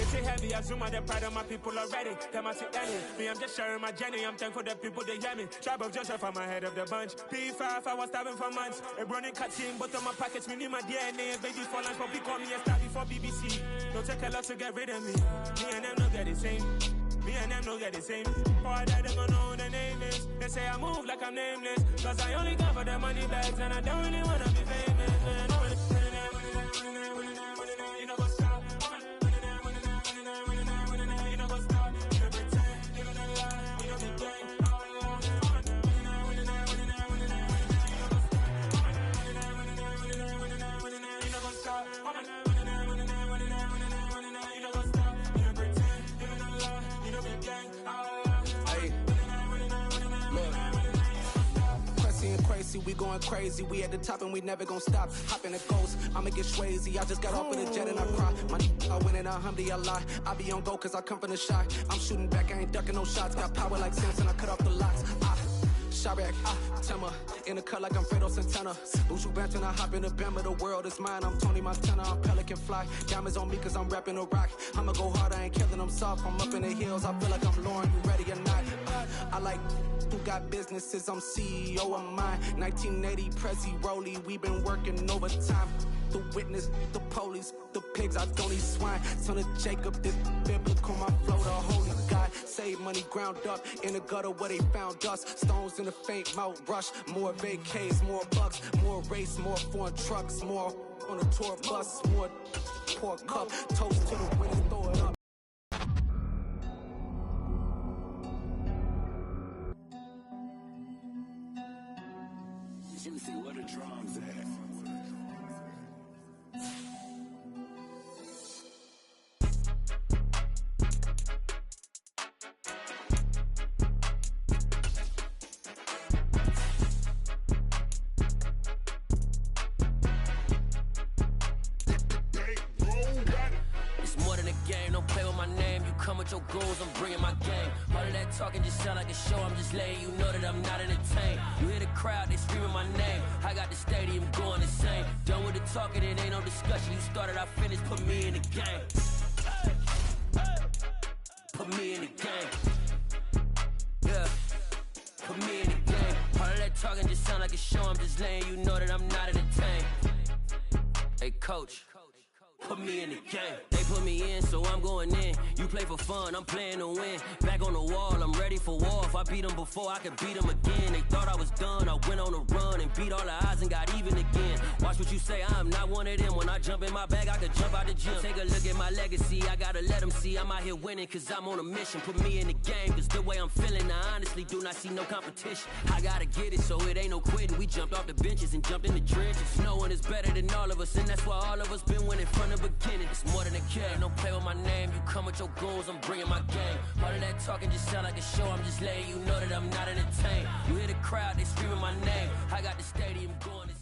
say heavy, I zoom out the pride of my people already. Them I see any. Me, I'm just sharing my journey. I'm thankful that people they hear me. Tribe of Joseph, I'm ahead of the bunch. P5, I was starving for months. A running cutting, but on my pockets, me need my DNA. Baby for lunch, but we call me a star before BBC. Don't take a lot to get rid of me. Me and them don't get the same. Me and them don't get the same. Boy, that they gonna know who the name is. They say I move like I'm nameless. Cause I only got for the money bags and I don't really wanna be famous. You know what's up? You know what's up? You know pretend. You know the lie. You know the game. You know what's up? Crazy, we going crazy. We at the top and we never gonna stop. Hop in the ghost, I'ma get swayzy. I just got off of the jet and I cry. My I win in a alhamdulillah. I be on go cause I come from the shot. I'm shooting back, I ain't ducking no shots. Got power like Samson, I cut off the locks. Sharek, Tema, in the cut like I'm Fredo Santana. Buju Banton, I hop in the Bama, the world is mine. I'm Tony Montana, I'm Pelican Fly. Diamonds on me cause I'm rapping a rock. I'ma go hard, I ain't killing them soft. I'm up in the hills, I feel like I'm Lauren, you ready or not? I like who got businesses, I'm CEO of mine. 1980 Prezi Rolly, we been working overtime. The witness, the police, the pigs, I don't eat swine. Son of Jacob, this biblical, my flow, the holy God. Save money ground up in the gutter where they found us. Stones in the faint mouth rush. More vacays, more bucks, more race, more foreign trucks, more on a tour bus, more poor cup. Toast to the winners, throw it up. Let me see where the drums at. It's more than a game, don't play with my name. You come with your goals, I'm bringing my game. All of that talking just sound like a show, I'm just letting you know that I'm not entertained. You hear the crowd, they screaming my name. I got the stadium going insane. Done with the talking, it ain't no discussion. You started, I finished, put me in the game. Put me in the game. Yeah, put me in the game. All of that talking just sound like a show, I'm just letting you know that I'm not entertained. Hey coach, put me in the game. They put me in, so I'm going in. You play for fun, I'm playing to win. Back on the wall, I'm ready for war. If I beat them before, I could beat them again. They thought I was done, I went on a run and beat all the odds and got even again. Watch what you say, I'm not one of them. When I jump in my bag, I could jump out the gym. Take a look at my legacy, I gotta let them see I'm out here winning, cause I'm on a mission. Put me in the game, cause the way I'm feeling, I honestly do not see no competition. I gotta get it, so it ain't no quitting. We jumped off the benches and jumped in the trenches. No one is better than all of us, and that's why all of us been winning from the beginning. It's more than a game, don't play with my name. You come with your goals, I'm bringing my game. All of that talking just sound like a show, I'm just letting you know that I'm not entertained. You hear the crowd, they screaming my name. I got the stadium going insane.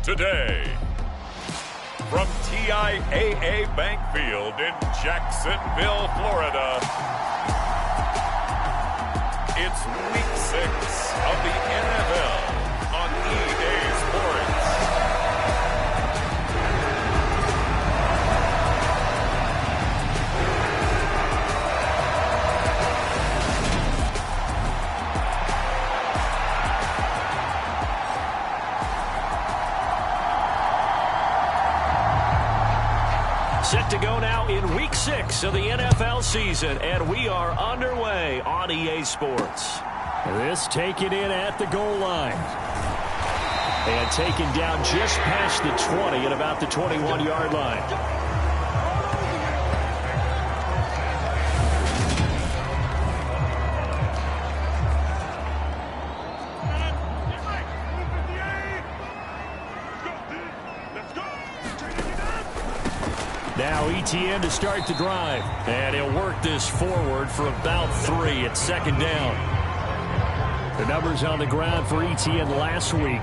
Today, from TIAA Bank Field in Jacksonville, Florida, it's Week 6 of the NFL on EA Sports. Set to go now in Week 6 of the NFL season, and we are underway on EA Sports. This taken in at the goal line. And taken down just past the 20 at about the 21-yard line. Now ETN to start the drive. And he'll work this forward for about 3 at second down. The numbers on the ground for ETN last week.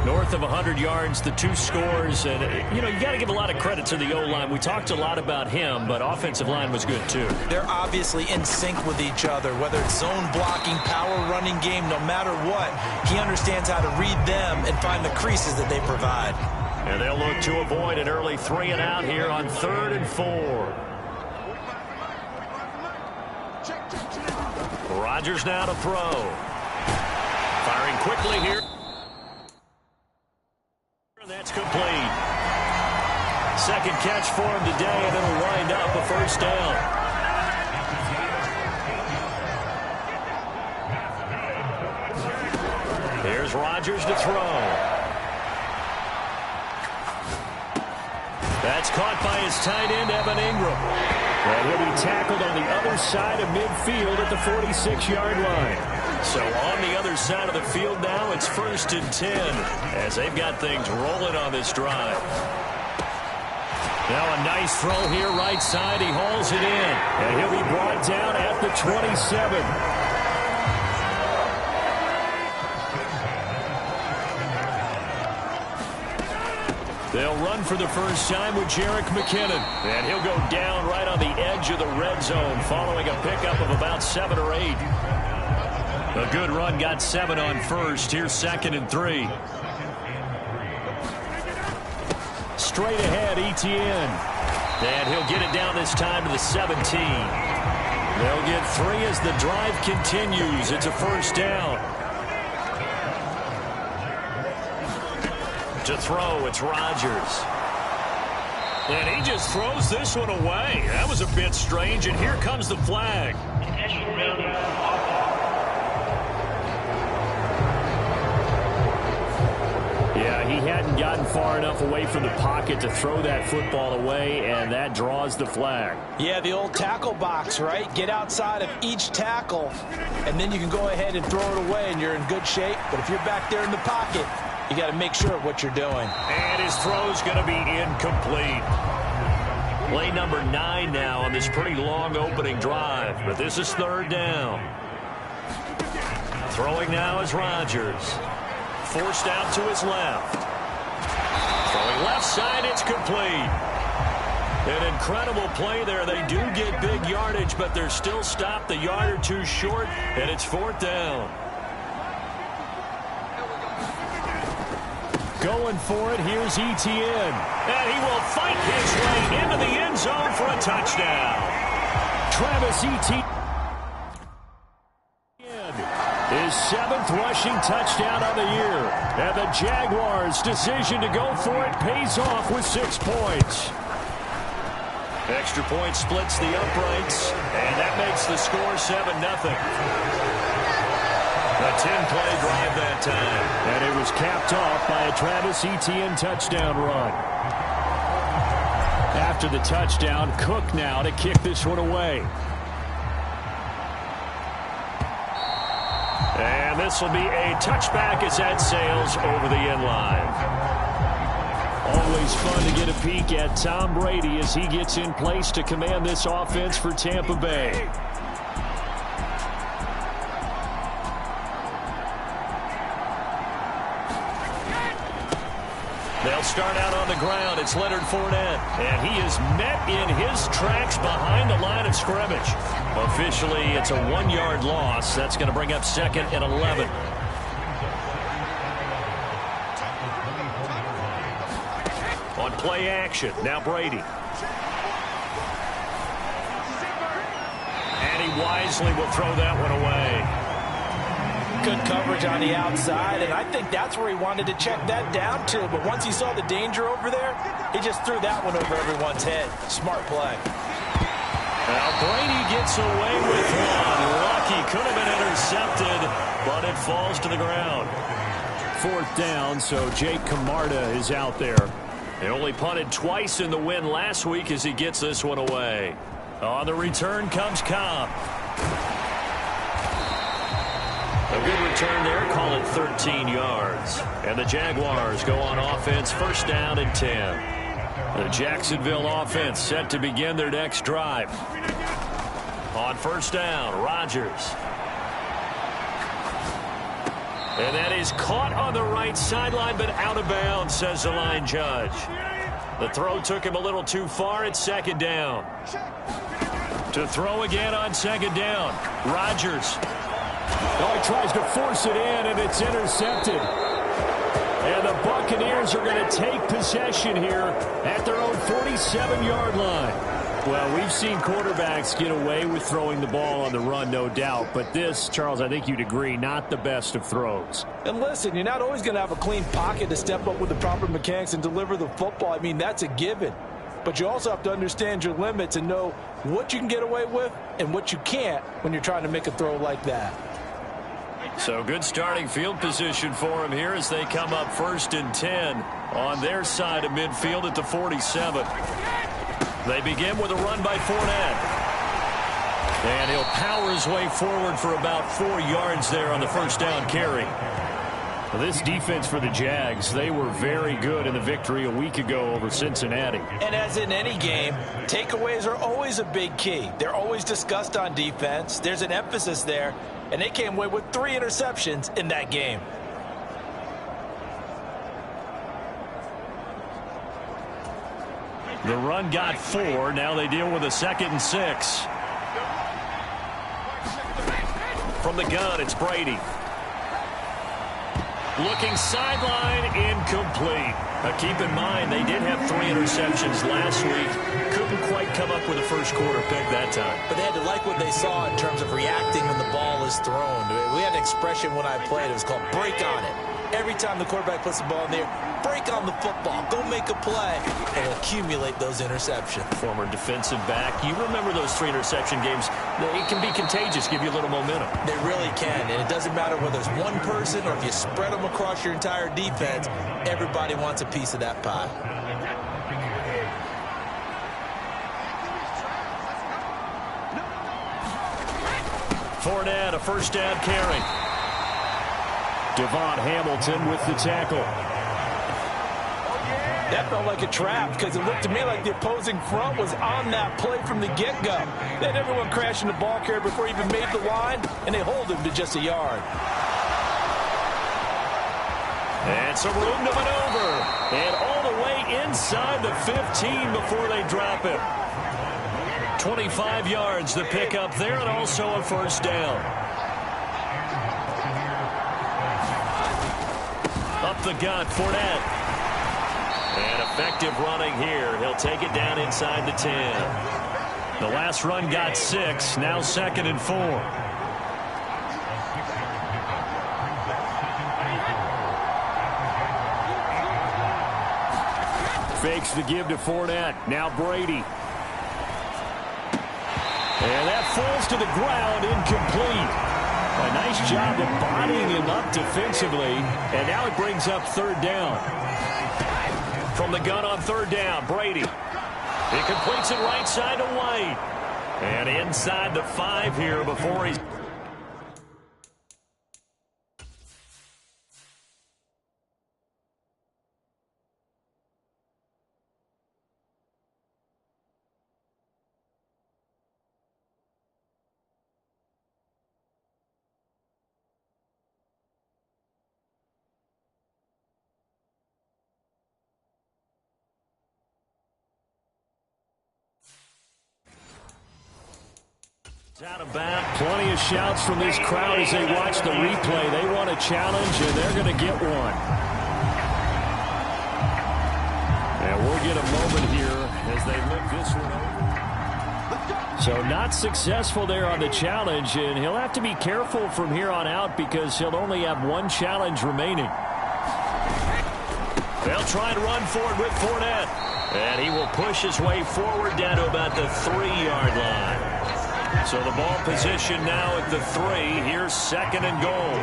North of 100 yards, the 2 scores. And, you know, you got to give a lot of credit to the O-line. We talked a lot about him, but offensive line was good, too. They're obviously in sync with each other, whether it's zone blocking, power running game, no matter what. He understands how to read them and find the creases that they provide. And they'll look to avoid an early 3 and out here on 3rd and 4. Rodgers now to throw. Firing quickly here. That's complete. Second catch for him today, and it'll wind up a first down. Here's Rodgers to throw. That's caught by his tight end, Evan Ingram. And he'll be tackled on the other side of midfield at the 46-yard line. So on the other side of the field now, it's 1st and 10 as they've got things rolling on this drive. Now a nice throw here right side. He hauls it in, and he'll be brought down at the 27. They'll run for the first time with Jerick McKinnon. And he'll go down right on the edge of the red zone following a pickup of about 7 or 8. A good run got 7 on first. Here's 2nd and 3. Straight ahead, Etienne. And he'll get it down this time to the 17. They'll get 3 as the drive continues. It's a first down. To throw, it's Rodgers. And he just throws this one away. That was a bit strange, and here comes the flag. Yeah, he hadn't gotten far enough away from the pocket to throw that football away, and that draws the flag. Yeah, the old tackle box, right? Get outside of each tackle, and then you can go ahead and throw it away, and you're in good shape. But if you're back there in the pocket, you got to make sure of what you're doing. And his throw's going to be incomplete. Play number 9 now on this pretty long opening drive. But this is 3rd down. Throwing now is Rodgers. Forced out to his left. Throwing left side, it's complete. An incredible play there. They do get big yardage, but they're still stopped a yard or 2 short, and it's 4th down. Going for it, here's Etienne. And he will fight his way into the end zone for a touchdown. Travis Etienne. His 7th rushing touchdown of the year. And the Jaguars' decision to go for it pays off with 6 points. Extra point splits the uprights, and that makes the score 7-0. A 10-play drive that time. And it was capped off by a Travis Etienne touchdown run. After the touchdown, Cook now to kick this one away. And this will be a touchback as that sails over the end line. Always fun to get a peek at Tom Brady as he gets in place to command this offense for Tampa Bay. They'll start out on the ground. It's Leonard Fournette. And he is met in his tracks behind the line of scrimmage. Officially, it's a 1-yard loss. That's going to bring up 2nd and 11. On play action, now Brady. And he wisely will throw that one away. Good coverage on the outside, and I think that's where he wanted to check that down to. But once he saw the danger over there, he just threw that one over everyone's head. Smart play. Now Brady gets away with one. Lucky, could have been intercepted, but it falls to the ground. 4th down, so Jake Camarda is out there. He only punted twice in the win last week as he gets this one away. On the return comes Cobb. A good return there, call it 13 yards. And the Jaguars go on offense, 1st down and 10. The Jacksonville offense set to begin their next drive. On 1st down, Rodgers. And that is caught on the right sideline, but out of bounds, says the line judge. The throw took him a little too far at 2nd down. To throw again on 2nd down, Rodgers. Oh, he tries to force it in, and it's intercepted. And the Buccaneers are going to take possession here at their own 47-yard line. Well, we've seen quarterbacks get away with throwing the ball on the run, no doubt. But this, Charles, I think you'd agree, not the best of throws. And listen, you're not always going to have a clean pocket to step up with the proper mechanics and deliver the football. I mean, that's a given. But you also have to understand your limits and know what you can get away with and what you can't when you're trying to make a throw like that. So good starting field position for him here as they come up 1st and 10 on their side of midfield at the 47. They begin with a run by Fournette. And he'll power his way forward for about 4 yards there on the first down carry. Well, this defense for the Jags, they were very good in the victory a week ago over Cincinnati. And as in any game, takeaways are always a big key. They're always discussed on defense. There's an emphasis there. And they came away with 3 interceptions in that game. The run got 4. Now they deal with a 2nd and 6. From the gun, it's Brady. Looking sideline, incomplete. Now keep in mind, they did have 3 interceptions last week. Couldn't quite come up with a first quarter pick that time. But they had to like what they saw in terms of reacting when the ball is thrown. We had an expression when I played. It was called break on it. Every time the quarterback puts the ball in there, break on the football. Go make a play and accumulate those interceptions. Former defensive back. You remember those 3 interception games. It can be contagious, give you a little momentum. They really can, and it doesn't matter whether it's one person or if you spread them across your entire defense, everybody wants a piece of that pie. Fournette, a first down carry. Devon Hamilton with the tackle. That felt like a trap because it looked to me like the opposing front was on that play from the get-go. They had everyone crashing the ball carrier before he even made the line, and they hold him to just a yard. And some room to maneuver. And all the way inside the 15 before they drop it. 25 yards to pick up there, and also a first down. Up the gut, Fournette. And effective running here. He'll take it down inside the 10. The last run got 6. Now 2nd and 4. Fakes the give to Fournette. Now Brady. And that falls to the ground, incomplete. A nice job of bodying him up defensively. And now it brings up 3rd down. From the gun on 3rd down, Brady. He completes it right side to White. And inside the 5 here before he's... Out of bounds. Plenty of shouts from this crowd as they watch the replay. They want a challenge, and they're going to get one. And we'll get a moment here as they look this one over. So not successful there on the challenge, and he'll have to be careful from here on out because he'll only have 1 challenge remaining. They'll try and run forward with Fournette. And he will push his way forward down to about the 3-yard line. So the ball position now at the 3. Here's 2nd and goal.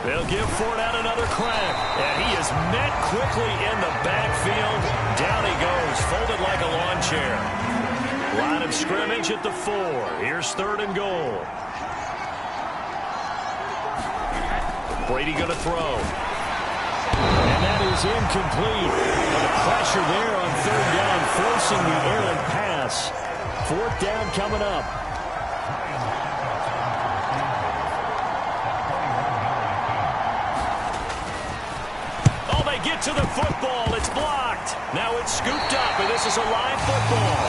They'll give Fournette another crack. And he is met quickly in the backfield. Down he goes, folded like a lawn chair. Line of scrimmage at the 4. Here's 3rd and goal. Brady going to throw. And that is incomplete. And the pressure there on 3rd down, forcing the errant pass. 4th down coming up. Oh, they get to the football. It's blocked. Now it's scooped up, and this is a live football.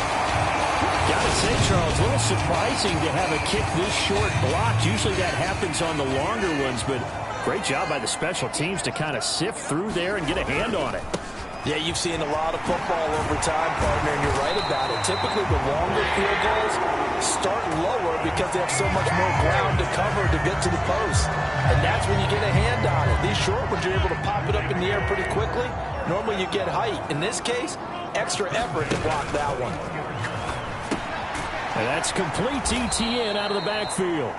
Gotta say, Charles, a little surprising to have a kick this short blocked. Usually that happens on the longer ones, but Great job by the special teams to kind of sift through there and get a hand on it. Yeah, you've seen a lot of football over time, partner, and you're right about it. Typically, the longer field goals start lower because they have so much more ground to cover to get to the post. And that's when you get a hand on it. These short ones, you're able to pop it up in the air pretty quickly. Normally, you get height. In this case, extra effort to block that one. And that's complete ETN out of the backfield.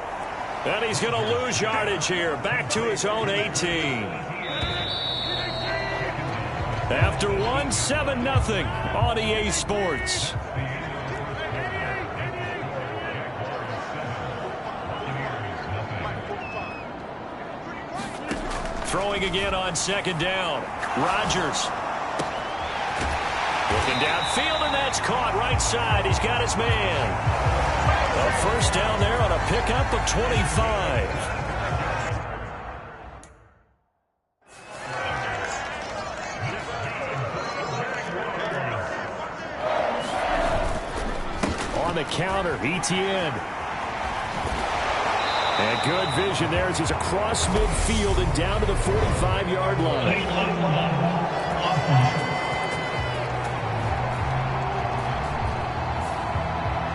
And he's going to lose yardage here. Back to his own 18. After 7-0 on EA Sports. Throwing again on second down. Rodgers. Looking downfield, and that's caught right side. He's got his man. A first down there on a pickup of 25. On the counter, ETN. And good vision there as he's across midfield and down to the 45-yard line.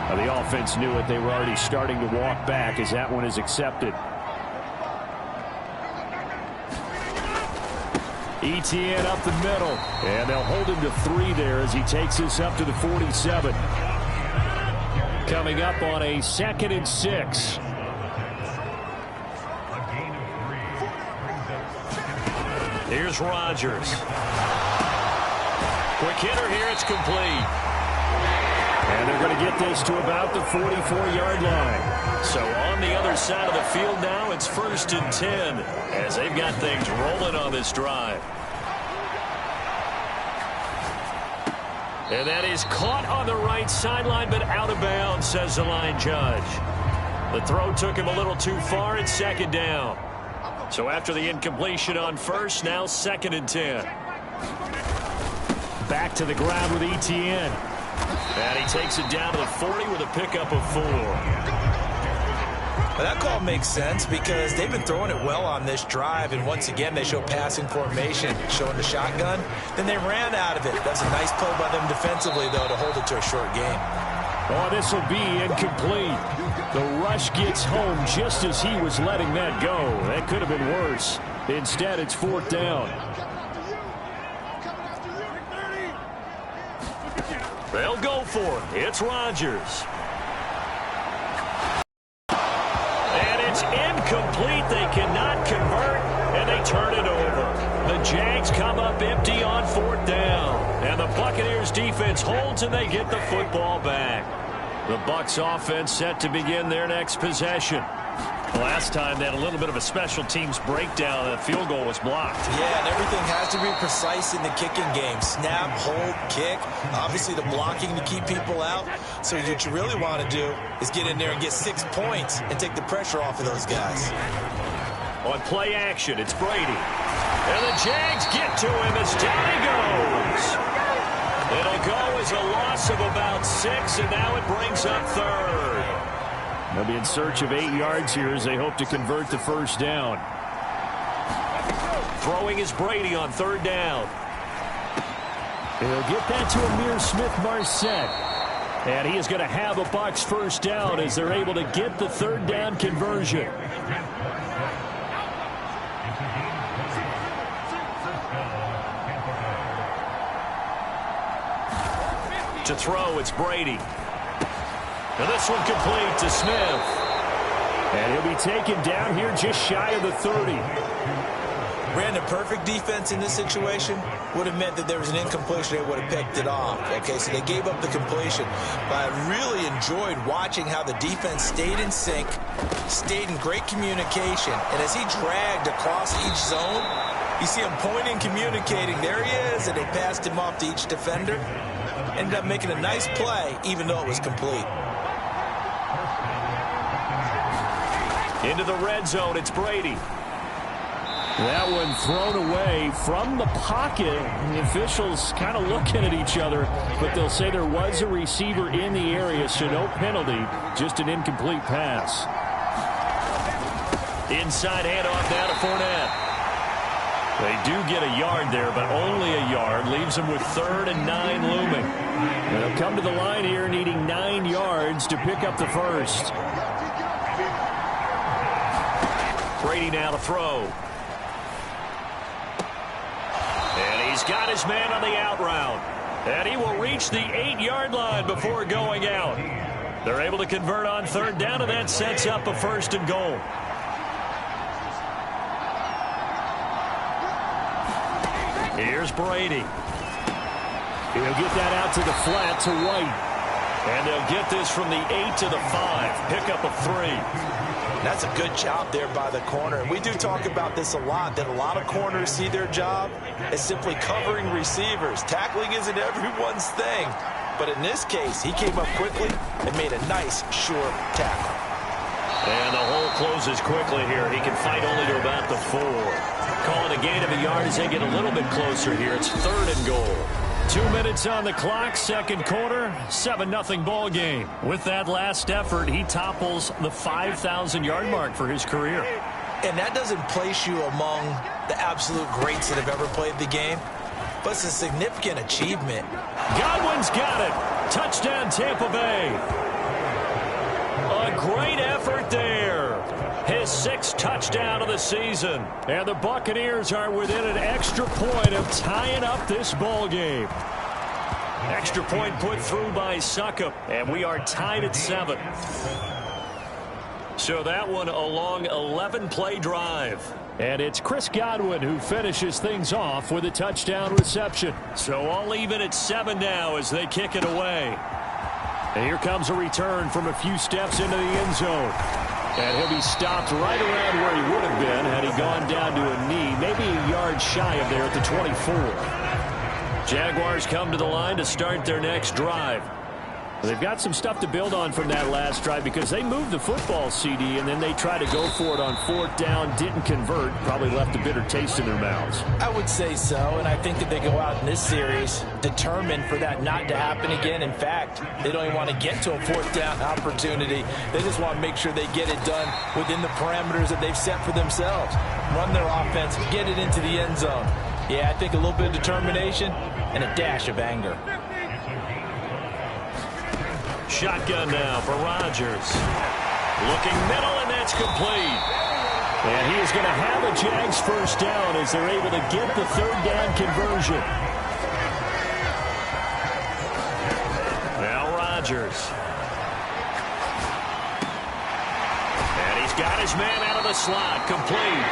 Now the offense knew it. They were already starting to walk back as that one is accepted. ETN up the middle. And they'll hold him to 3 there as he takes this up to the 47. Coming up on a 2nd and 6. Here's Rodgers. Quick hitter here. It's complete. And they're going to get this to about the 44-yard line. So on the other side of the field now, it's 1st and 10 as they've got things rolling on this drive. And that is caught on the right sideline, but out of bounds, says the line judge. The throw took him a little too far. It's 2nd down. So after the incompletion on 1st, now 2nd and 10. Back to the ground with ETN. And he takes it down to the 40 with a pickup of 4. Well, that call makes sense because they've been throwing it well on this drive, and once again they show passing formation, showing the shotgun. Then they ran out of it. That's a nice play by them defensively, though, to hold it to a short game. Oh, this will be incomplete. The rush gets home just as he was letting that go. That could have been worse. Instead, it's 4th down. They'll go for it. It's Rodgers. And it's incomplete. They cannot convert, and they turn it over. The Jags come up empty on 4th down. And the Buccaneers defense holds, and they get the football back. The Bucs offense set to begin their next possession. Last time they had a little bit of a special teams breakdown. That field goal was blocked. Yeah, and everything has to be precise in the kicking game. Snap, hold, kick. Obviously the blocking to keep people out. So what you really want to do is get in there and get 6 points and take the pressure off of those guys. On play action, it's Brady. And the Jags get to him as down he goes. It'll go as a loss of about 6, and now it brings up 3rd. They'll be in search of 8 yards here as they hope to convert the first down. Throwing is Brady on 3rd down. He'll get that to Amir Smith-Marset. And he is going to have a Bucs first down as they're able to get the 3rd down conversion. To throw, it's Brady. And this one complete to Smith. And he'll be taken down here just shy of the 30. Ran a perfect defense in this situation. Would have meant that there was an incompletion. They would have picked it off. Okay, so they gave up the completion. But I really enjoyed watching how the defense stayed in sync, stayed in great communication. And as he dragged across each zone, you see him pointing, communicating. There he is, and they passed him off to each defender. Ended up making a nice play, even though it was complete. Into the red zone, it's Brady. That one thrown away from the pocket. The officials kind of looking at each other, but they'll say there was a receiver in the area, so no penalty, just an incomplete pass. Inside handoff now to Fournette. They do get a yard there, but only a yard. Leaves them with 3rd and 9 looming. They'll come to the line here needing 9 yards to pick up the first. Brady now to throw. And he's got his man on the out route. And he will reach the 8-yard line before going out. They're able to convert on 3rd down, and that sets up a 1st and goal. Here's Brady. He'll get that out to the flat to White. And they'll get this from the 8 to the 5. Pick up a 3. That's a good job there by the corner. And we do talk about this a lot, that a lot of corners see their job as simply covering receivers. Tackling isn't everyone's thing. But in this case, he came up quickly and made a nice, sure tackle. And the hole closes quickly here. He can fight only to about the 4. Calling a gain of a yard as they get a little bit closer here. It's 3rd and goal. 2 minutes on the clock, 2nd quarter, 7-0 ball game. With that last effort, he topples the 5,000-yard mark for his career. And that doesn't place you among the absolute greats that have ever played the game, but it's a significant achievement. Godwin's got it. Touchdown, Tampa Bay. A great effort there. His 6th touchdown of the season. And the Buccaneers are within an extra point of tying up this ball game. Extra point put through by Succop. And we are tied at 7. So that one a long 11-play drive. And it's Chris Godwin who finishes things off with a touchdown reception. So all even at 7 now as they kick it away. And here comes a return from a few steps into the end zone. And he'll be stopped right around where he would have been had he gone down to a knee, maybe a yard shy of there at the 24. Jaguars come to the line to start their next drive. They've got some stuff to build on from that last drive because they moved the football, CD, and then they tried to go for it on 4th down, didn't convert, probably left a bitter taste in their mouths. I would say so, and I think that they go out in this series determined for that not to happen again. In fact, they don't even want to get to a 4th down opportunity. They just want to make sure they get it done within the parameters that they've set for themselves. Run their offense, get it into the end zone. Yeah, I think a little bit of determination and a dash of anger. Shotgun now for Rodgers. Looking middle, and that's complete. And he is going to have a Jags 1st down as they're able to get the 3rd down conversion. Now Rodgers. And he's got his man out of the slot, complete.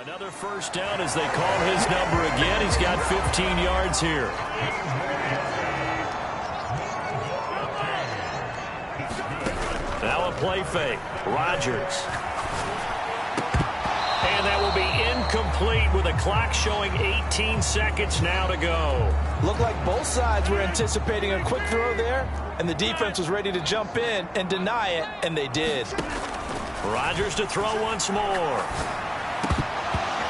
Another 1st down as they call his number again. He's got 15 yards here. Now a play fake. Rodgers. And that will be incomplete with a clock showing 18 seconds now to go. Looked like both sides were anticipating a quick throw there, and the defense was ready to jump in and deny it, and they did. Rodgers to throw once more.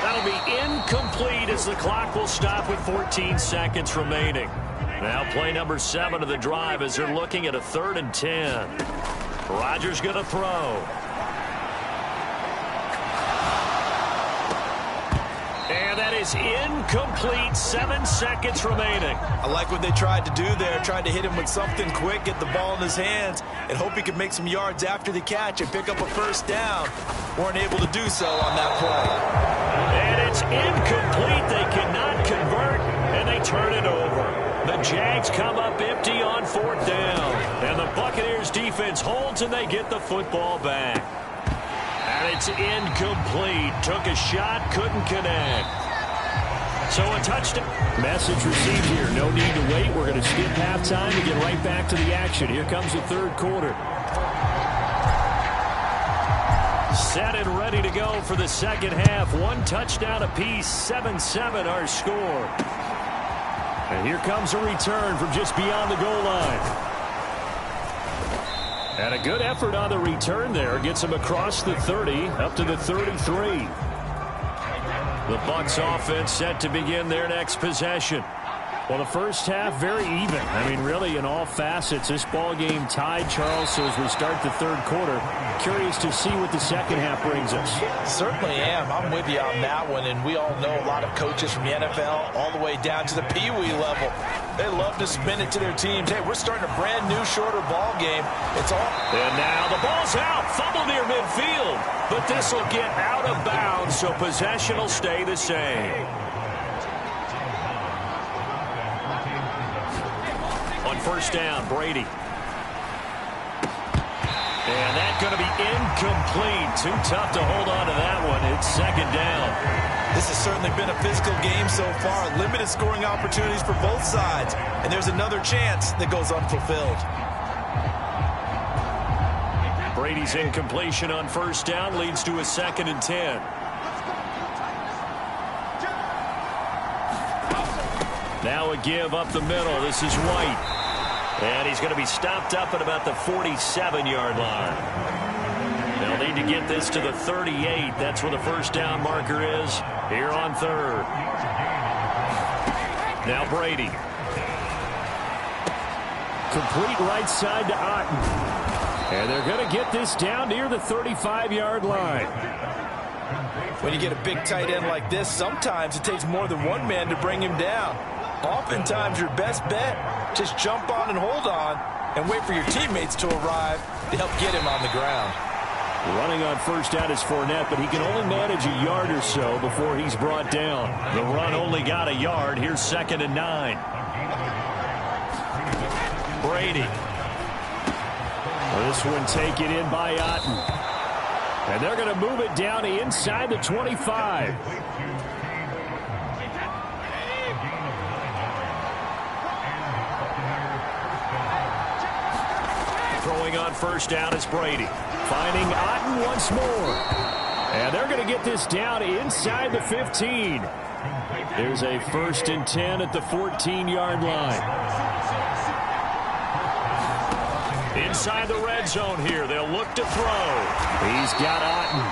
That'll be incomplete as the clock will stop with 14 seconds remaining. Now play number 7 of the drive as they're looking at a 3rd and 10. Rodgers going to throw. And that is incomplete. 7 seconds remaining. I like what they tried to do there. Tried to hit him with something quick, get the ball in his hands, and hope he could make some yards after the catch and pick up a 1st down. Weren't able to do so on that play. And it's incomplete. They cannot convert, and they turn it over. The Jags come up empty on 4th down. And the Buccaneers defense holds, and they get the football back. And it's incomplete. Took a shot, couldn't connect. So a touchdown. Message received here. No need to wait. We're going to skip halftime and get right back to the action. Here comes the 3rd quarter. Set and ready to go for the 2nd half. 1 touchdown apiece. 7-7 our score. And here comes a return from just beyond the goal line. And a good effort on the return there. Gets him across the 30, up to the 33. The Bucs offense set to begin their next possession. Well, the first half, very even. I mean, really, in all facets, this ball game tied, Charles. So as we start the third quarter, curious to see what the second half brings us. Certainly am. I'm with you on that one. And we all know a lot of coaches from the NFL all the way down to the Pee Wee level. They love to spin it to their teams. Hey, we're starting a brand new, shorter ball game. It's all. And now the ball's out. Fumble near midfield. But this will get out of bounds, so possession will stay the same. On first down, Brady. And that's going to be incomplete. Too tough to hold on to that one. It's second down. This has certainly been a physical game so far. Limited scoring opportunities for both sides. And there's another chance that goes unfulfilled. Brady's incompletion on first down leads to a 2nd and 10. Now a give up the middle. This is White. And he's going to be stopped up at about the 47-yard line. They'll need to get this to the 38. That's where the first down marker is here on third. Now Brady. Complete right side to Otten. And they're going to get this down near the 35-yard line. When you get a big tight end like this, sometimes it takes more than one man to bring him down. Oftentimes, your best bet, just jump on and hold on and wait for your teammates to arrive to help get him on the ground. Running on first down is Fournette, but he can only manage a yard or so before he's brought down. The run only got a yard. Here's 2nd and 9. Brady. This one taken in by Otten. And they're going to move it down inside the 25. Throwing on first down is Brady. Finding Otten once more. And they're going to get this down inside the 15. There's a 1st and 10 at the 14-yard line. Inside the red zone here. They'll look to throw. He's got Otten.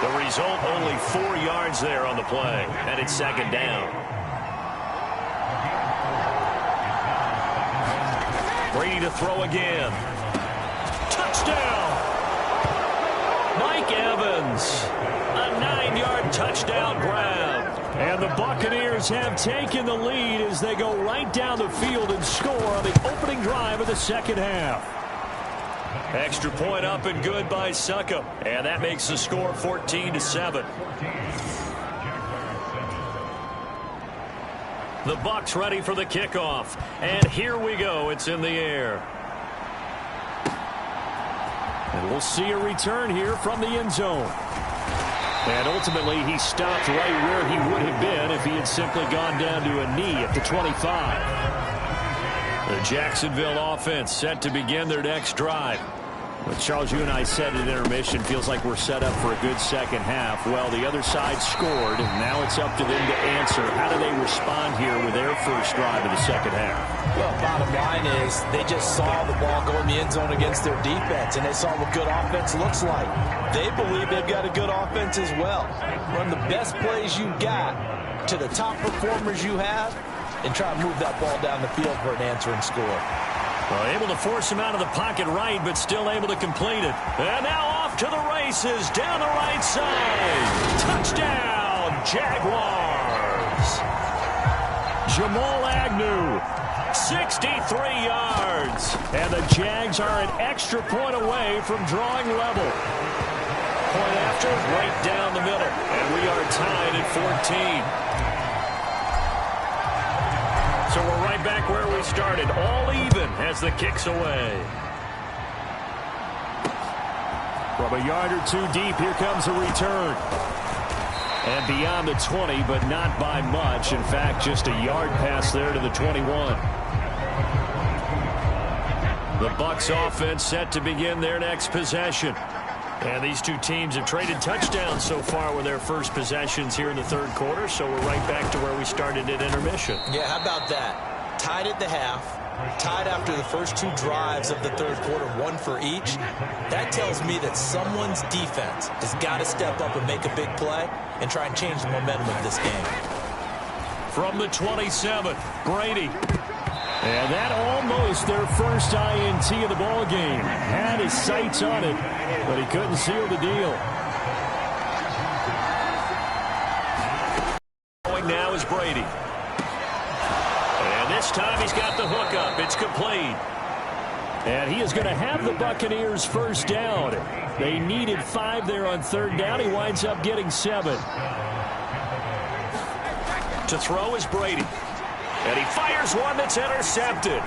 The result, only 4 yards there on the play. And it's 2nd down. Brady to throw again. Touchdown! Mike Evans. A 9-yard touchdown grab. And the Buccaneers have taken the lead as they go right down the field and score on the opening drive of the second half. Extra point up and good by Succop. And that makes the score 14-7. The Bucs ready for the kickoff. And here we go. It's in the air. And we'll see a return here from the end zone. And ultimately, he stopped right where he would have been if he had simply gone down to a knee at the 25. The Jacksonville offense set to begin their next drive. But Charles, you and I said at intermission, feels like we're set up for a good second half. Well, the other side scored, and now it's up to them to answer. How do they respond here with their first drive of the second half? Well, bottom line is they just saw the ball go in the end zone against their defense, and they saw what good offense looks like. They believe they've got a good offense as well. Run the best plays you got to the top performers you have, and try to move that ball down the field for an answering score. Well, able to force him out of the pocket right, but still able to complete it. And now off to the races, down the right side. Touchdown, Jaguars. Jamal Agnew, 63 yards. And the Jags are an extra point away from drawing level. Point after, right down the middle. And we are tied at 14. So we're right back where we started, all even as the kick's away. From a yard or two deep, here comes a return. And beyond the 20, but not by much. In fact, just a yard pass there to the 21. The Bucs offense set to begin their next possession. And these two teams have traded touchdowns so far with their first possessions here in the third quarter, so we're right back to where we started at intermission. Yeah, how about that? Tied at the half, tied after the first two drives of the third quarter, one for each. That tells me that someone's defense has got to step up and make a big play and try and change the momentum of this game. From the 27, Brady. And that almost their first INT of the ball game. Had his sights on it, but he couldn't seal the deal. Going now is Brady. And this time he's got the hookup. It's complete. And he is going to have the Buccaneers first down. They needed 5 there on third down. He winds up getting 7. To throw is Brady. And he fires one that's intercepted.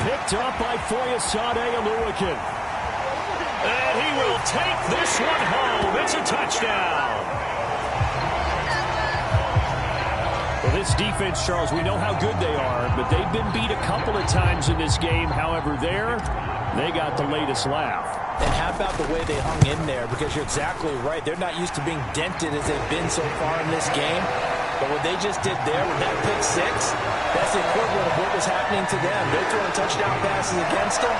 Picked up by Foyesade Oluwakin. And he will take this one home. It's a touchdown. Well, this defense, Charles, we know how good they are, but they've been beat a couple of times in this game. However, they got the latest laugh. And how about the way they hung in there? Because you're exactly right. They're not used to being dented as they've been so far in this game. But what they just did there with that pick 6, that's the equivalent of what was happening to them. They're throwing touchdown passes against them.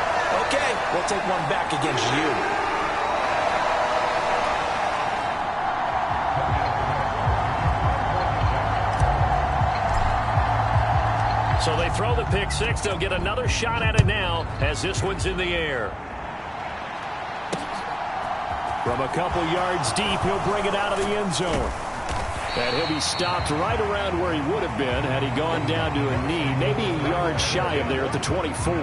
Okay, we'll take one back against you. So they throw the pick 6. They'll get another shot at it now as this one's in the air. From a couple yards deep, he'll bring it out of the end zone. And he'll be stopped right around where he would have been had he gone down to a knee, maybe a yard shy of there at the 24.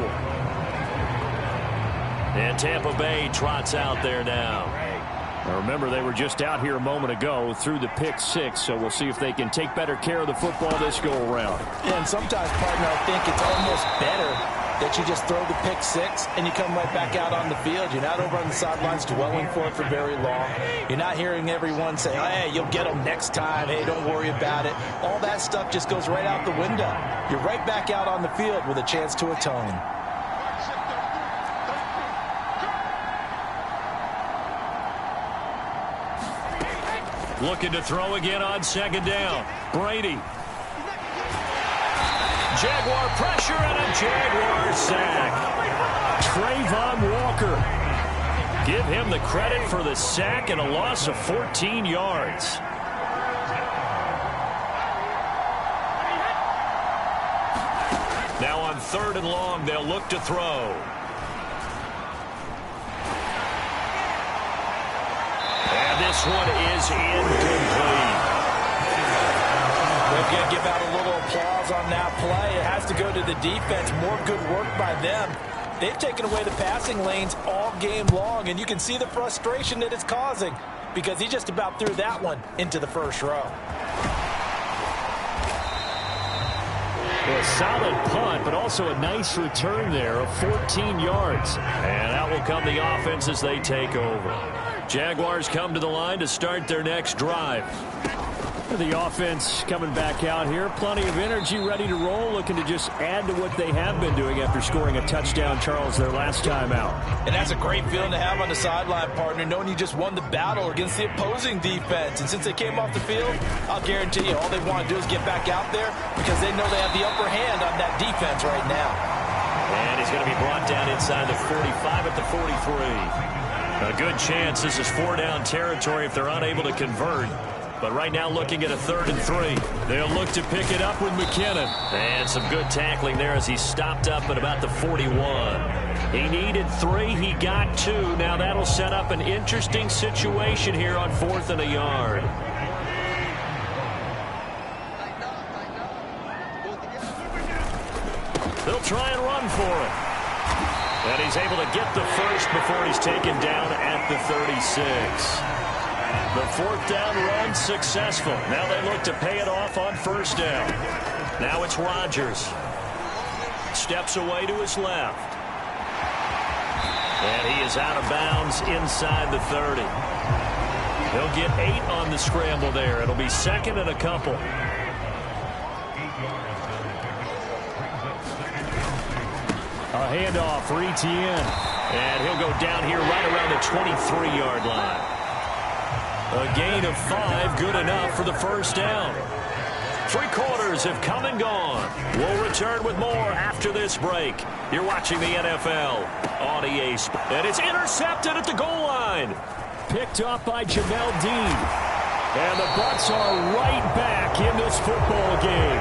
And Tampa Bay trots out there now. Now remember, they were just out here a moment ago through the pick 6, so we'll see if they can take better care of the football this go-around. Yeah, and sometimes, partner, I think it's almost better that you just throw the pick 6 and you come right back out on the field. You're not over on the sidelines dwelling for it for very long. You're not hearing everyone say, hey, you'll get them next time. Hey, don't worry about it. All that stuff just goes right out the window. You're right back out on the field with a chance to atone. Looking to throw again on second down. Brady. Jaguar pressure and a Jaguar sack. Trayvon Walker. Give him the credit for the sack and a loss of 14 yards. Now on 3rd and long, they'll look to throw. And this one is incomplete. We're going to give out a little applause on that play. It has to go to the defense. More good work by them. They've taken away the passing lanes all game long, and you can see the frustration that it's causing because he just about threw that one into the first row. Well, a solid punt, but also a nice return there of 14 yards. And out will come the offense as they take over. Jaguars come to the line to start their next drive. The offense coming back out here. Plenty of energy, ready to roll, looking to just add to what they have been doing after scoring a touchdown, Charles, their last time out. And that's a great feeling to have on the sideline, partner, knowing you just won the battle against the opposing defense. And since they came off the field, I'll guarantee you all they want to do is get back out there because they know they have the upper hand on that defense right now. And he's going to be brought down inside the 45 at the 43. A good chance this is 4-down territory if they're unable to convert. But right now looking at a 3rd and 3. They'll look to pick it up with McKinnon. And some good tackling there as he stopped up at about the 41. He needed 3. He got 2. Now that'll set up an interesting situation here on 4th and a yard. They'll try and run for it. And he's able to get the first before he's taken down at the 36. The 4th down run successful. Now they look to pay it off on 1st down. Now it's Rodgers. Steps away to his left. And he is out of bounds inside the 30. He'll get 8 on the scramble there. It'll be 2nd and a couple. A handoff for Etienne. And he'll go down here right around the 23-yard line. A gain of 5, good enough for the 1st down. 3 quarters have come and gone. We'll return with more after this break. You're watching the NFL on EA Sports. And it's intercepted at the goal line. Picked up by Jamel Dean. And the Bucs are right back in this football game.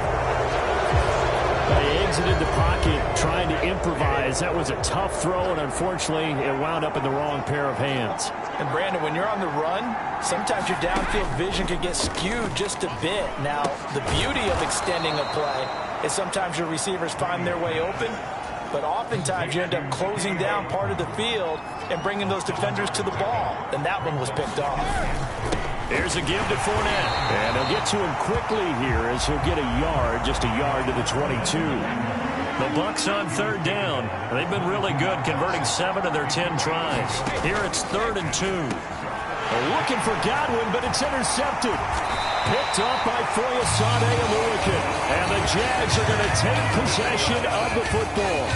They exited the pocket trying to improvise. That was a tough throw, and unfortunately, it wound up in the wrong pair of hands. And Brandon, when you're on the run, sometimes your downfield vision can get skewed just a bit. Now, the beauty of extending a play is sometimes your receivers find their way open, but oftentimes you end up closing down part of the field and bringing those defenders to the ball. And that one was picked off. Here's a give to Fournette. And they'll get to him quickly here as he'll get a yard, just a yard to the 22. The Bucs on third down. They've been really good, converting 7 of their 10 tries. Here it's 3rd and 2. Looking for Godwin, but it's intercepted. Picked off by Foyesade Aluakin. And the Jags are going to take possession of the football.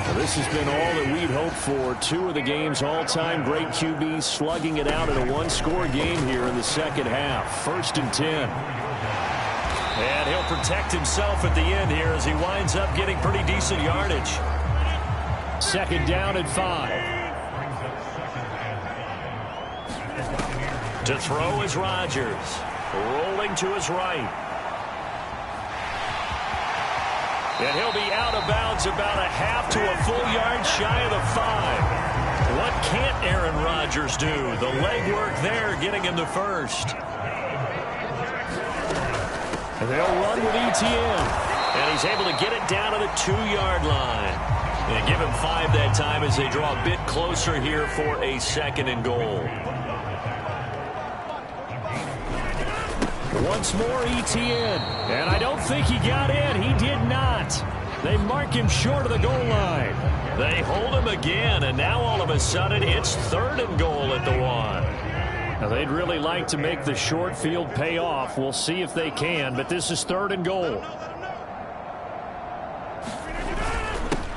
Well, this has been all that we'd hoped for. 2 of the game's all-time great QBs slugging it out in a one-score game here in the second half. 1st and 10. And he'll protect himself at the end here as he winds up getting pretty decent yardage. 2nd down and 5. To throw is Rodgers. Rolling to his right. And he'll be out of bounds about a half to a full yard shy of the 5. What can't Aaron Rodgers do? The legwork there getting him the first. And they'll run with ETN. And he's able to get it down to the 2-yard line. And give him 5 that time as they draw a bit closer here for a 2nd and goal. Once more, ETN. And I don't think he got in. He did not. They mark him short of the goal line. They hold him again, and now all of a sudden it's 3rd and goal at the 1. Now, they'd really like to make the short field pay off. We'll see if they can, but this is 3rd and goal.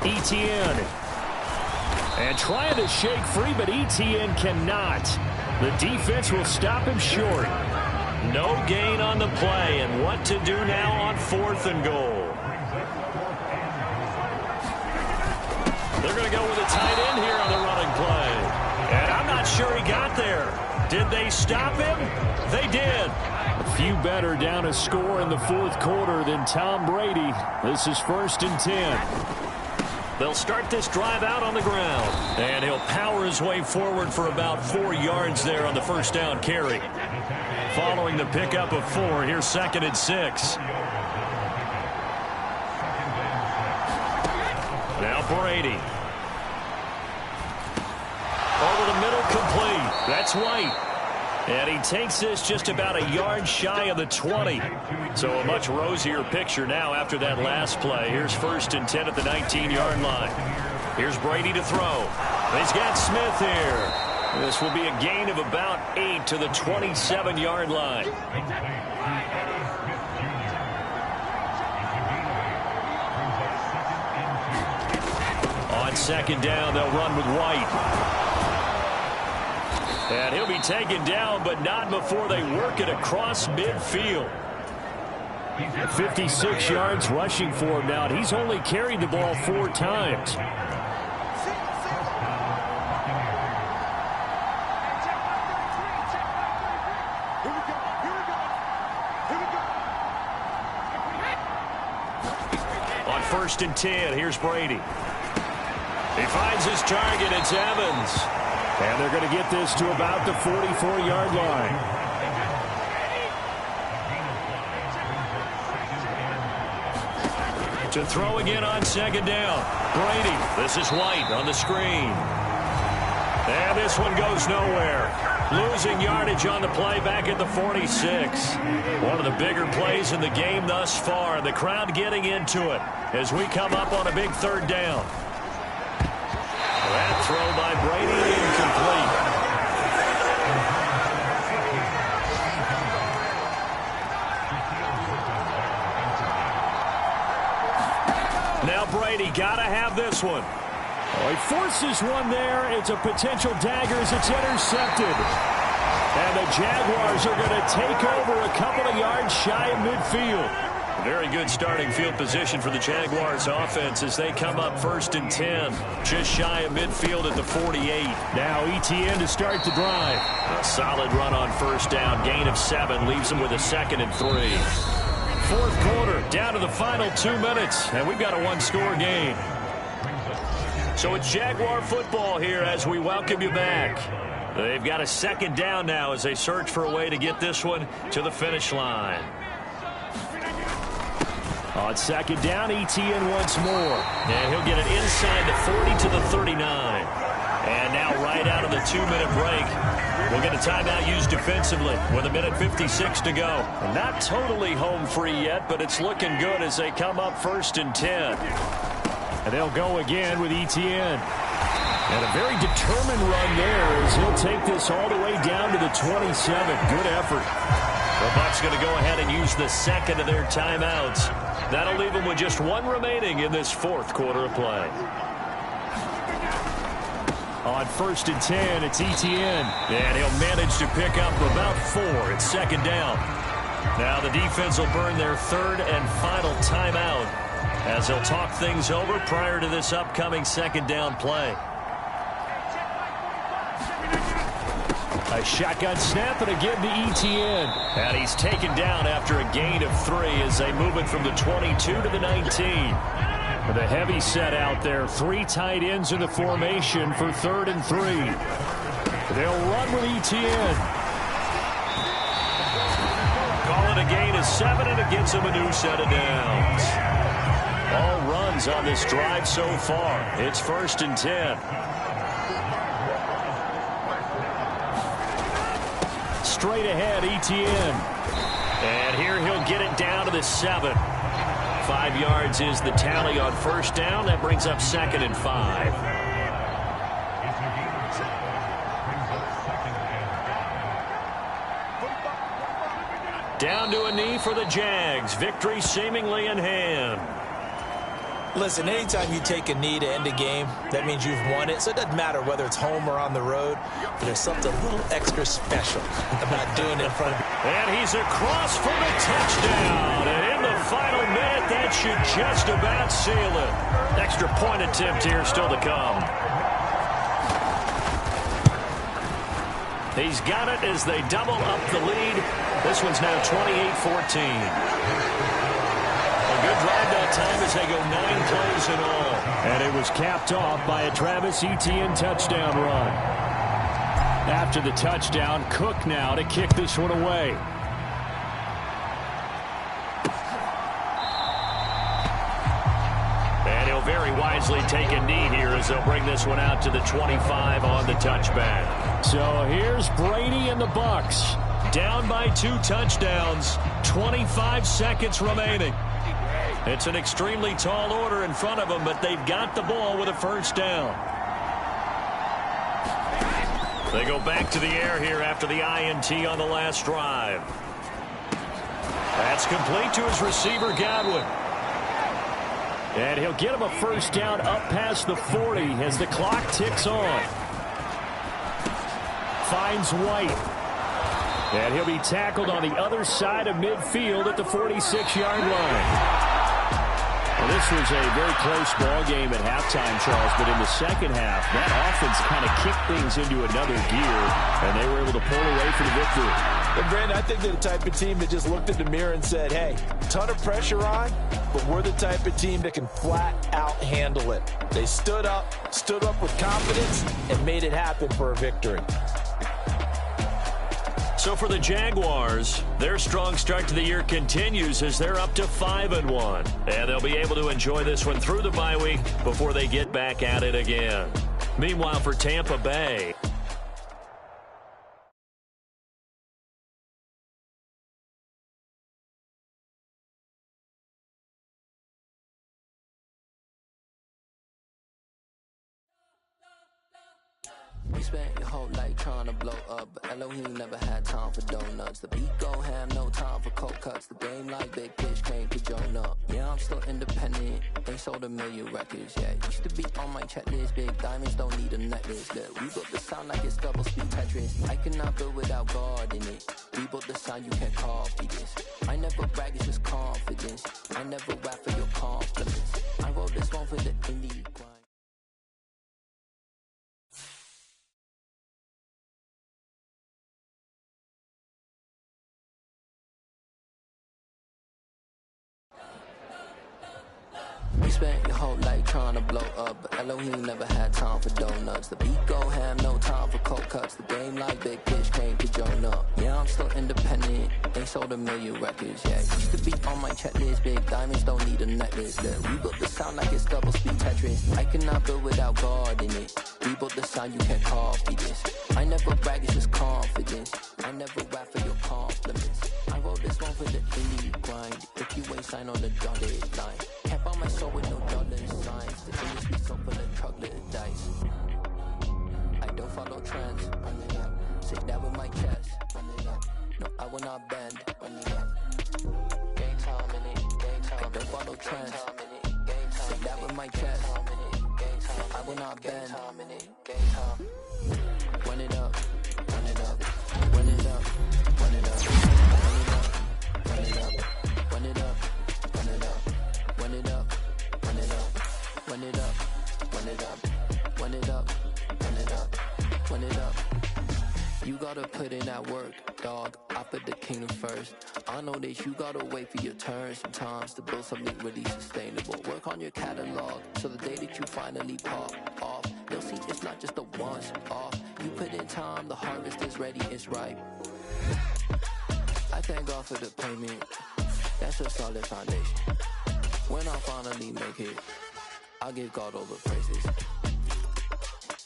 ETN. And trying to shake free, but ETN cannot. The defense will stop him short. No gain on the play, and what to do now on 4th and goal. They're going to go with a tight end here on the running play. And I'm not sure he got there. Did they stop him? They did. A few better down a score in the 4th quarter than Tom Brady. This is 1st and 10. They'll start this drive out on the ground. And he'll power his way forward for about 4 yards there on the 1st down carry. Following the pickup of 4, here's 2nd and 6. Now Brady. Over the middle, complete. That's White. And he takes this just about a yard shy of the 20. So a much rosier picture now after that last play. Here's 1st and 10 at the 19-yard line. Here's Brady to throw. He's got Smith here. This will be a gain of about 8 to the 27-yard line. On 2nd down, they'll run with White. And he'll be taken down, but not before they work it across midfield. 56 yards rushing for him now. He's only carried the ball 4 times. On 1st and 10, here's Brady. He finds his target. It's Evans. And they're going to get this to about the 44-yard line. To throw again on 2nd down. Brady. This is White on the screen. And this one goes nowhere. Losing yardage on the play back at the 46. One of the bigger plays in the game thus far. The crowd getting into it as we come up on a big 3rd down. That throw by Brady incomplete. Now Brady got to have this one. Oh, he forces one there. It's a potential dagger as it's intercepted. And the Jaguars are going to take over a couple of yards shy of midfield. Very good starting field position for the Jaguars offense as they come up 1st and 10. Just shy of midfield at the 48. Now ETN to start the drive. A solid run on 1st down. Gain of 7 leaves them with a 2nd and 3. fourth quarter, down to the final 2 minutes, and we've got a one-score game. So it's Jaguar football here as we welcome you back. They've got a second down now as they search for a way to get this one to the finish line. On second down, ETN once more. And he'll get it inside the 40 to the 39. And now right out of the 2-minute break, we'll get a timeout used defensively with 1:56 to go. Not totally home free yet, but it's looking good as they come up 1st and 10. And they'll go again with ETN. And a very determined run there as he'll take this all the way down to the 27. Good effort. The Bucs going to go ahead and use the second of their timeouts. That'll leave them with just one remaining in this fourth quarter of play. On 1st and 10, it's ETN. And he'll manage to pick up about 4. It's second down. Now the defense will burn their third and final timeout as they'll talk things over prior to this upcoming second down play. A shotgun snap and again to ETN. And he's taken down after a gain of 3 as they move it from the 22 to the 19. With a heavy set out there, 3 tight ends in the formation for 3rd and 3. They'll run with ETN. Call it a gain of 7, and it gets him a new set of downs. All runs on this drive so far. It's 1st and 10. Straight ahead, ETN. And here he'll get it down to the 7. 5 yards is the tally on 1st down. That brings up 2nd and 5. Down to a knee for the Jags. Victory seemingly in hand. Listen, anytime you take a knee to end a game, that means you've won it. So it doesn't matter whether it's home or on the road. But there's something a little extra special about doing it in front of you. And he's across for the touchdown. And in the final minute, that should just about seal it. Extra point attempt here still to come. He's got it as they double up the lead. This one's now 28-14. Good drive that time as they go 9 plays in all. And it was capped off by a Travis Etienne touchdown run. After the touchdown, Cook now to kick this one away. And he'll very wisely take a knee here as they'll bring this one out to the 25 on the touchback. So here's Brady and the Bucs. Down by 2 touchdowns. 25 seconds remaining. It's an extremely tall order in front of them, but they've got the ball with a 1st down. They go back to the air here after the INT on the last drive. That's complete to his receiver, Godwin. And he'll get him a 1st down up past the 40 as the clock ticks on. Finds White. And he'll be tackled on the other side of midfield at the 46-yard line. Well, this was a very close ball game at halftime, Charles, but in the second half, that offense kind of kicked things into another gear, and they were able to pull away for the victory. And Brandon, I think they're the type of team that just looked in the mirror and said, hey, ton of pressure on, but we're the type of team that can flat out handle it. They stood up with confidence, and made it happen for a victory. So for the Jaguars, their strong start to the year continues as they're up to 5-1. And they'll be able to enjoy this one through the bye week before they get back at it again. Meanwhile, for Tampa Bay, You spent your whole life trying to blow up, but Elohim never had time for donuts. The beat go ham, no time for cold cuts. The game like big pitch came to join up. Yeah, I'm still independent. They sold 1 million records, yeah. Used to be on my checklist. Big diamonds don't need a necklace. Look, we built the sound like it's double speed Tetris. I cannot build without God in it. We built the sound, you can't copy this. I never brag, it's just confidence. I never rap for your compliments. I wrote this one for the indie grind. You spent your whole life trying to blow up, but Elohim never had time for donuts. The beat go ham, no time for cold cuts. The game like big pitch came to Jonah. Yeah, I'm still independent, ain't sold a million records yet. Used to be on my checklist, big diamonds don't need a necklace. Then we built the sound like it's double speed Tetris. I cannot build without God in it. We built the sound, you can't copy this. I never brag, it's just confidence. I never rap for your compliments. I wrote this one for the indie grind. If you ain't signed on the dotted line, can't buy my soul with no dollar signs. The industry so full of troglodytes. I don't follow trends. Say that with my chest. No, I will not bend. Game time in it. I don't follow trends. Say that with my chest. I will not bend. Run it up. Run it up. Run it up. Run it up. Run it up. Run it up. Run it up. Run it up. Run it up. Run it up. Run it up. Run it up. Run it up. Run it up. You gotta put in that work, dog. I put the kingdom first. I know that you gotta wait for your turn sometimes to build something really sustainable. Work on your catalog, so the day that you finally pop off, you'll see it's not just a once off. You put in time, the harvest is ready, it's ripe. I thank God for the payment. That's a solid foundation. When I finally make it, I'll give God all the praises.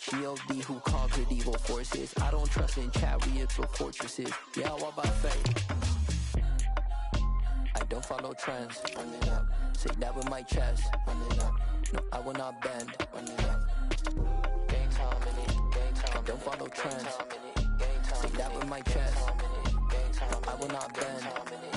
G.O.D. who conquered evil forces. I don't trust in chariots or fortresses. Yeah, I walk by faith. I don't follow trends. Run it up. Say that with my chest. Run it up. No, I will not bend. Run it up. Game time in it. Game time. I don't follow trends. Say that with my chest. No, I will not bend.